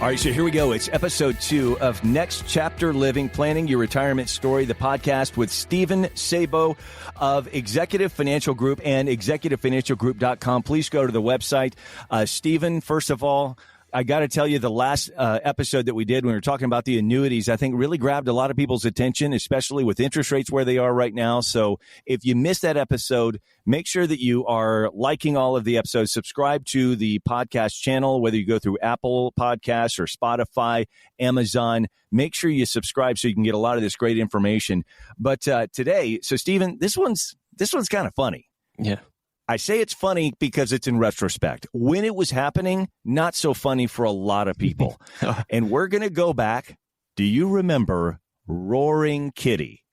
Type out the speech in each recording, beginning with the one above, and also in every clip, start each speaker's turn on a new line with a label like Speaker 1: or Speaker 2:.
Speaker 1: All right, so here we go. It's episode 2 of Next Chapter Living, Planning Your Retirement Story, the podcast with Stephen Sabo of Executive Financial Group and executivefinancialgroup.com. Please go to the website. Stephen, first of all, I got to tell you, the last episode that we did when we were talking about the annuities, I think really grabbed a lot of people's attention, especially with interest rates where they are right now. So if you missed that episode, make sure that you are liking all of the episodes. Subscribe to the podcast channel, whether you go through Apple Podcasts or Spotify, Amazon. Make sure you subscribe so you can get a lot of this great information. But today, so Stephen, this one's kind of funny.
Speaker 2: Yeah.
Speaker 1: I say it's funny because it's in retrospect. When it was happening, not so funny for a lot of people. And we're going to go back. Do you remember Roaring Kitty?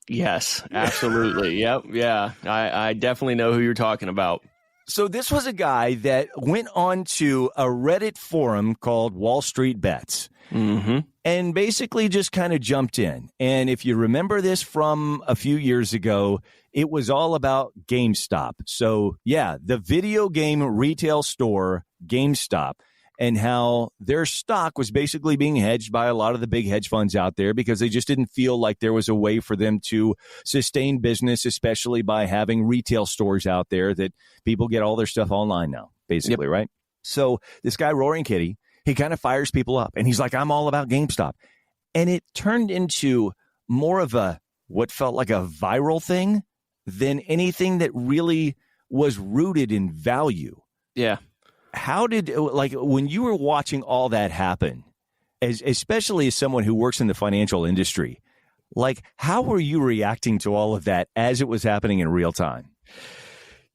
Speaker 2: Yes, absolutely. Yep. Yeah. I definitely know who you're talking about.
Speaker 1: So this was a guy that went on to a Reddit forum called Wall Street Bets.
Speaker 2: Mm-hmm.
Speaker 1: And basically just kind of jumped in. And if you remember this from a few years ago, it was all about GameStop. So yeah, the video game retail store GameStop, and how their stock was basically being hedged by a lot of the big hedge funds out there because they just didn't feel like there was a way for them to sustain business, especially by having retail stores out there that people get all their stuff online now, basically, right? So this guy, Roaring Kitty, he kind of fires people up and he's like, I'm all about GameStop. And it turned into more of what felt like a viral thing than anything that really was rooted in value.
Speaker 2: Yeah.
Speaker 1: How did, when you were watching all that happen, especially as someone who works in the financial industry, how were you reacting to all of that as it was happening in real time?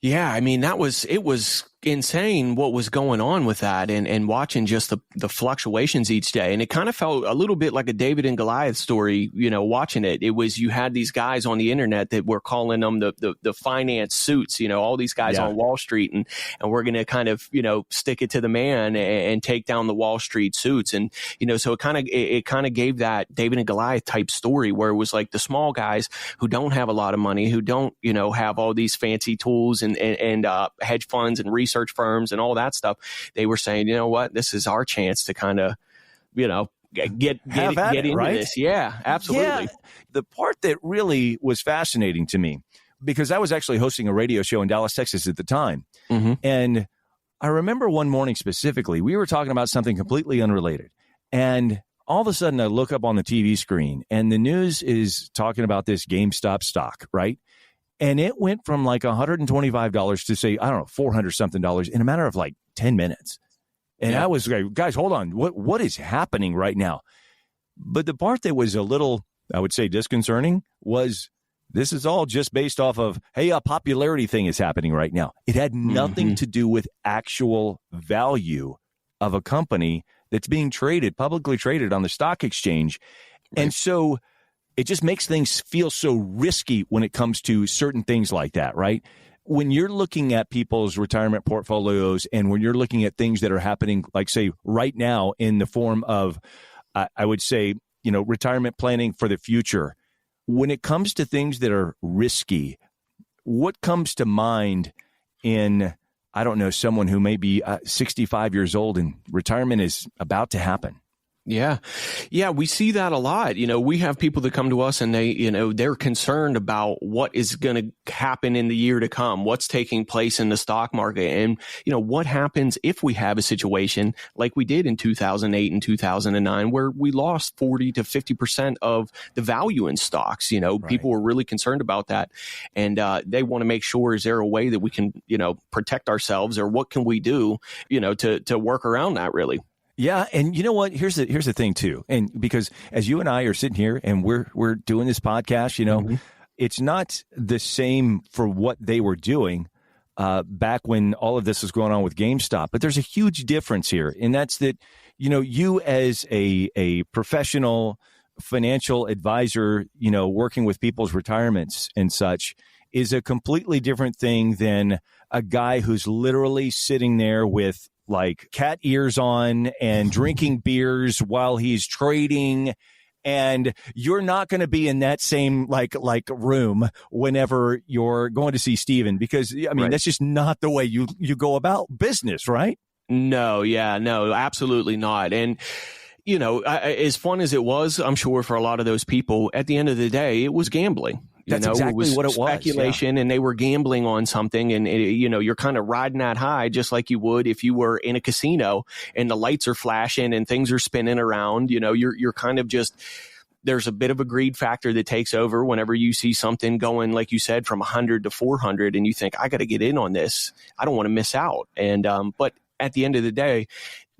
Speaker 2: Yeah, I mean, it was insane what was going on with that and watching just the fluctuations each day. And it kind of felt a little bit like a David and Goliath story, watching it. It was, you had these guys on the internet that were calling them the finance suits, all these guys on Wall Street, and we're going to kind of, stick it to the man and take down the Wall Street suits. And, so it kind of gave that David and Goliath type story where it was like the small guys who don't have a lot of money, who don't, have all these fancy tools and hedge funds and research firms and all that stuff. They were saying, you know what, this is our chance to kind of, get into
Speaker 1: right?
Speaker 2: this. Yeah, absolutely.
Speaker 1: Yeah. The part that really was fascinating to me, because I was actually hosting a radio show in Dallas, Texas at the time.
Speaker 2: Mm-hmm.
Speaker 1: And I remember one morning specifically, we were talking about something completely unrelated. And all of a sudden I look up on the TV screen and the news is talking about this GameStop stock, right? And it went from like $125 to say, I don't know, $400 something in a matter of like 10 minutes. And I was like, guys, hold on. What is happening right now? But the part that was a little, I would say, disconcerting was this is all just based off of, hey, a popularity thing is happening right now. It had nothing to do with actual value of a company that's being traded, publicly traded on the stock exchange. Right. And so it just makes things feel so risky when it comes to certain things like that, right? When you're looking at people's retirement portfolios and when you're looking at things that are happening, like say right now in the form of, I would say, retirement planning for the future, when it comes to things that are risky, what comes to mind in, I don't know, someone who may be 65 years old and retirement is about to happen?
Speaker 2: Yeah. Yeah. We see that a lot. We have people that come to us and they're concerned about what is going to happen in the year to come, what's taking place in the stock market. And, what happens if we have a situation like we did in 2008 and 2009, where we lost 40 to 50% of the value in stocks. Right. People were really concerned about that. And they want to make sure, is there a way that we can, protect ourselves, or what can we do, to work around that really?
Speaker 1: Yeah, and you know what? Here's the thing too, and because as you and I are sitting here and we're doing this podcast, it's not the same for what they were doing back when all of this was going on with GameStop, but there's a huge difference here, and that's that you as a professional financial advisor, working with people's retirements and such, is a completely different thing than a guy who's literally sitting there with like cat ears on and drinking beers while he's trading. And you're not going to be in that same like room whenever you're going to see Stephen, because I mean, That's just not the way you go about business, right?
Speaker 2: No, absolutely not. And, as fun as it was, I'm sure for a lot of those people, at the end of the day, it was gambling.
Speaker 1: That's exactly what it was.
Speaker 2: Speculation, and they were gambling on something. And, you're kind of riding that high just like you would if you were in a casino and the lights are flashing and things are spinning around. You're kind of just, there's a bit of a greed factor that takes over whenever you see something going, like you said, from 100 to 400 and you think, I got to get in on this. I don't want to miss out. And, but at the end of the day,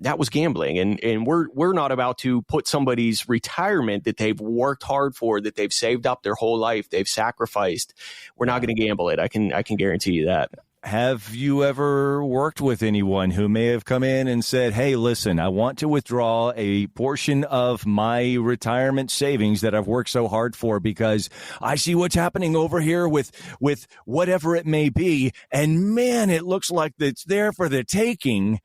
Speaker 2: that was gambling. And we're not about to put somebody's retirement that they've worked hard for, that they've saved up their whole life, they've sacrificed. We're not going to gamble it. I can guarantee you that.
Speaker 1: Have you ever worked with anyone who may have come in and said, hey, listen, I want to withdraw a portion of my retirement savings that I've worked so hard for because I see what's happening over here with whatever it may be. And man, it looks like it's there for the taking.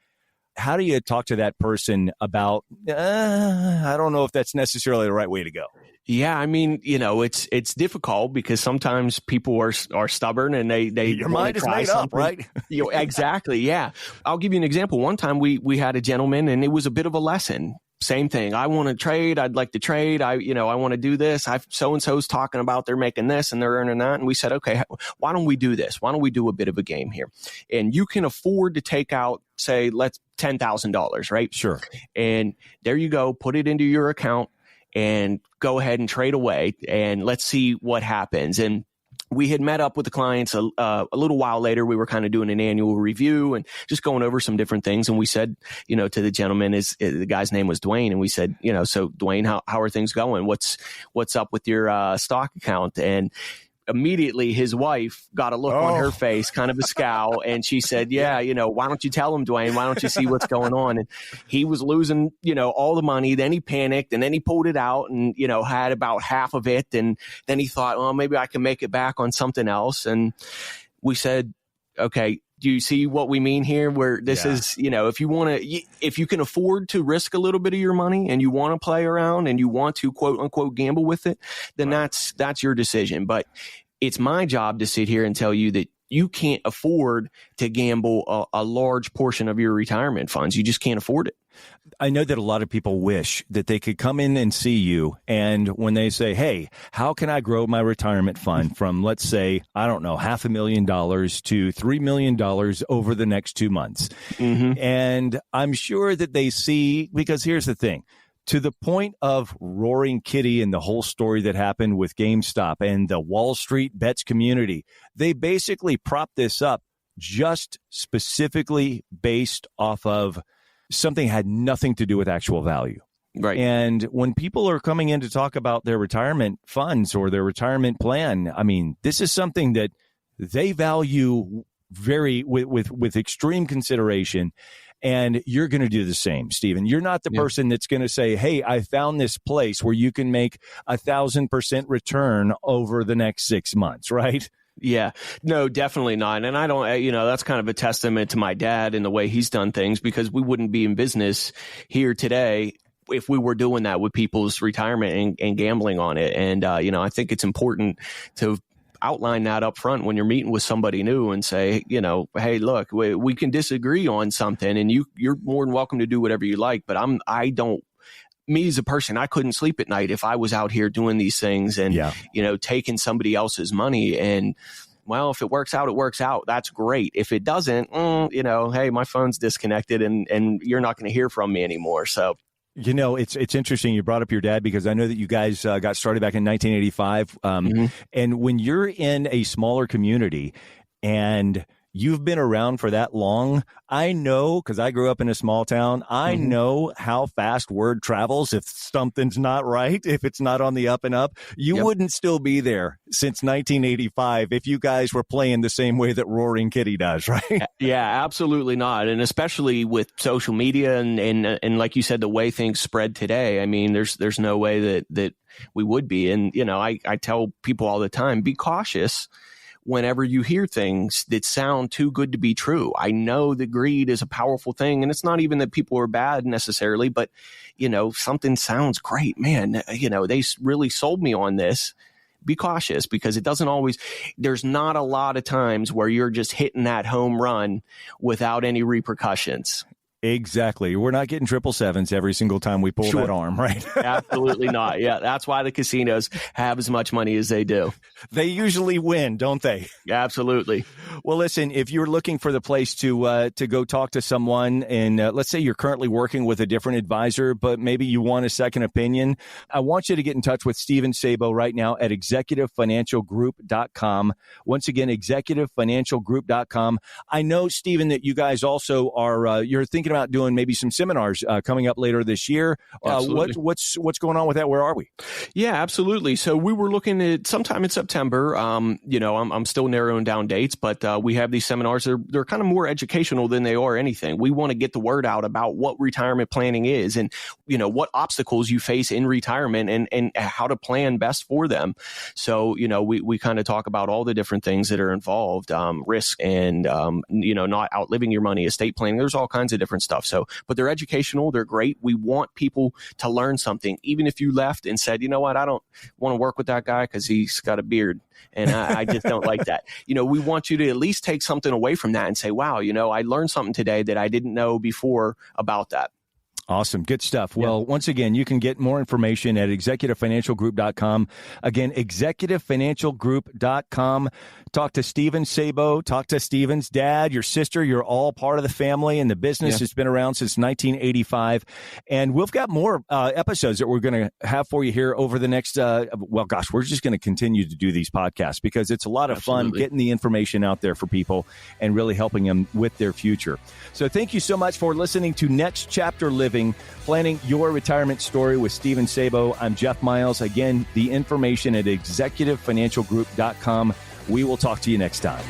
Speaker 1: How do you talk to that person about, I don't know if that's necessarily the right way to go?
Speaker 2: Yeah, I mean, it's difficult because sometimes people are stubborn and they
Speaker 1: your mind is made up, right?
Speaker 2: Exactly. Yeah. I'll give you an example. One time we had a gentleman and it was a bit of a lesson. Same thing. I want to trade. I'd like to trade. I want to do this. So-and-so's talking about they're making this and they're earning that. And we said, okay, why don't we do this? Why don't we do a bit of a game here? And you can afford to take out, say, let's $10,000, right?
Speaker 1: Sure.
Speaker 2: And there you go. Put it into your account and go ahead and trade away. And let's see what happens. And we had met up with the clients a little while later. We were kind of doing an annual review and just going over some different things. And we said, to the gentleman, the guy's name was Dwayne. And we said, so Dwayne, how are things going? What's up with your stock account? And immediately his wife got a look on her face, kind of a scowl. And she said, yeah, why don't you tell him, Dwayne? Why don't you see what's going on? And he was losing, all the money. Then he panicked and then he pulled it out and, had about half of it. And then he thought, well, maybe I can make it back on something else. And we said, okay, do you see what we mean here? Where this is, if you can afford to risk a little bit of your money and you want to play around and you want to quote unquote gamble with it, then that's your decision. But it's my job to sit here and tell you that you can't afford to gamble a large portion of your retirement funds. You just can't afford it.
Speaker 1: I know that a lot of people wish that they could come in and see you. And when they say, hey, how can I grow my retirement fund from, let's say, I don't know, $500,000 to $3 million over the next 2 months? Mm-hmm. And I'm sure that they see, because here's the thing. To the point of Roaring Kitty and the whole story that happened with GameStop and the Wall Street bets community, they basically propped this up just specifically based off of something had nothing to do with actual value.
Speaker 2: Right.
Speaker 1: And when people are coming in to talk about their retirement funds or their retirement plan, I mean, this is something that they value with extreme consideration. And you're going to do the same, Stephen. You're not the person that's going to say, hey, I found this place where you can make 1,000% return over the next 6 months, right?
Speaker 2: Yeah, no, definitely not. And I don't, that's kind of a testament to my dad and the way he's done things, because we wouldn't be in business here today if we were doing that with people's retirement and gambling on it. And, I think it's important to outline that up front when you're meeting with somebody new and say, hey, look, we can disagree on something and you're more than welcome to do whatever you like. But me as a person, I couldn't sleep at night if I was out here doing these things and, taking somebody else's money. And well, if it works out, it works out. That's great. If it doesn't, hey, my phone's disconnected and you're not going to hear from me anymore. So.
Speaker 1: It's interesting you brought up your dad, because I know that you guys got started back in 1985. And when you're in a smaller community and you've been around for that long, I know, because I grew up in a small town, I know how fast word travels if something's not right, if it's not on the up and up. You wouldn't still be there since 1985 if you guys were playing the same way that Roaring Kitty does, right?
Speaker 2: Yeah, absolutely not. And especially with social media and like you said, the way things spread today, I mean, there's no way that we would be. And, I tell people all the time, be cautious whenever you hear things that sound too good to be true. I know that greed is a powerful thing, and it's not even that people are bad necessarily, but, something sounds great. Man, they really sold me on this. Be cautious, because it doesn't always, there's not a lot of times where you're just hitting that home run without any repercussions.
Speaker 1: Exactly. We're not getting 777s every single time we pull that arm, right?
Speaker 2: Absolutely not. Yeah, that's why the casinos have as much money as they do.
Speaker 1: They usually win, don't they?
Speaker 2: Absolutely.
Speaker 1: Well, listen, if you're looking for the place to go talk to someone, and let's say you're currently working with a different advisor, but maybe you want a second opinion, I want you to get in touch with Steven Sabo right now at executivefinancialgroup.com. Once again, executivefinancialgroup.com. I know, Steven, that you guys also are you're thinking about doing maybe some seminars coming up later this year. What's going on with that? Where are we?
Speaker 2: Yeah, absolutely. So we were looking at sometime in September. I'm still narrowing down dates, but we have these seminars. They're kind of more educational than they are anything. We want to get the word out about what retirement planning is and, what obstacles you face in retirement and how to plan best for them. So, we kind of talk about all the different things that are involved, risk and, not outliving your money, estate planning. There's all kinds of different stuff. So, but they're educational. They're great. We want people to learn something. Even if you left and said, you know what, I don't want to work with that guy because he's got a beard and I just don't like that. We want you to at least take something away from that and say, wow, I learned something today that I didn't know before about that.
Speaker 1: Awesome. Good stuff. Well, once again, you can get more information at executivefinancialgroup.com. Again, executivefinancialgroup.com. Talk to Steven Sabo. Talk to Steven's dad, your sister. You're all part of the family, and the business has been around since 1985. And we've got more episodes that we're going to have for you here over the next, we're just going to continue to do these podcasts because it's a lot of fun getting the information out there for people and really helping them with their future. So thank you so much for listening to Next Chapter Living, planning your retirement story with Steven Sabo. I'm Jeff Miles. Again, the information at executivefinancialgroup.com. We will talk to you next time.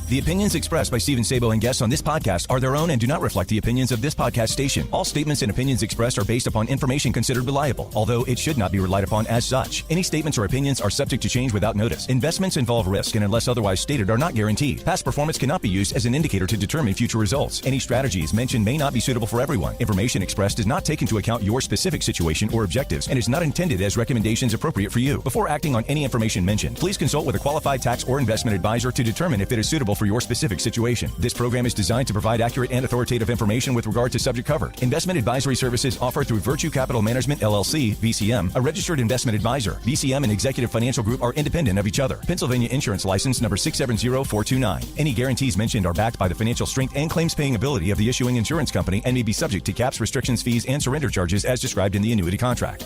Speaker 1: The opinions expressed by Steven Sabo and guests on this podcast are their own and do not reflect the opinions of this podcast station. All statements and opinions expressed are based upon information considered reliable, although it should not be relied upon as such. Any statements or opinions are subject to change without notice. Investments involve risk and, unless otherwise stated, are not guaranteed. Past performance cannot be used as an indicator to determine future results. Any strategies mentioned may not be suitable for everyone. Information expressed does not take into account your specific situation or objectives and is not intended as recommendations appropriate for you. Before acting on any information mentioned, please consult with a qualified tax or investment advisor to determine if it is suitable for your specific situation. This program is designed to provide accurate and authoritative information with regard to subject covered. Investment advisory services offered through Virtue Capital Management, LLC, VCM, a registered investment advisor. VCM and Executive Financial Group are independent of each other. Pennsylvania Insurance License number 670429. Any guarantees mentioned are backed by the financial strength and claims paying ability of the issuing insurance company and may be subject to caps, restrictions, fees, and surrender charges as described in the annuity contract.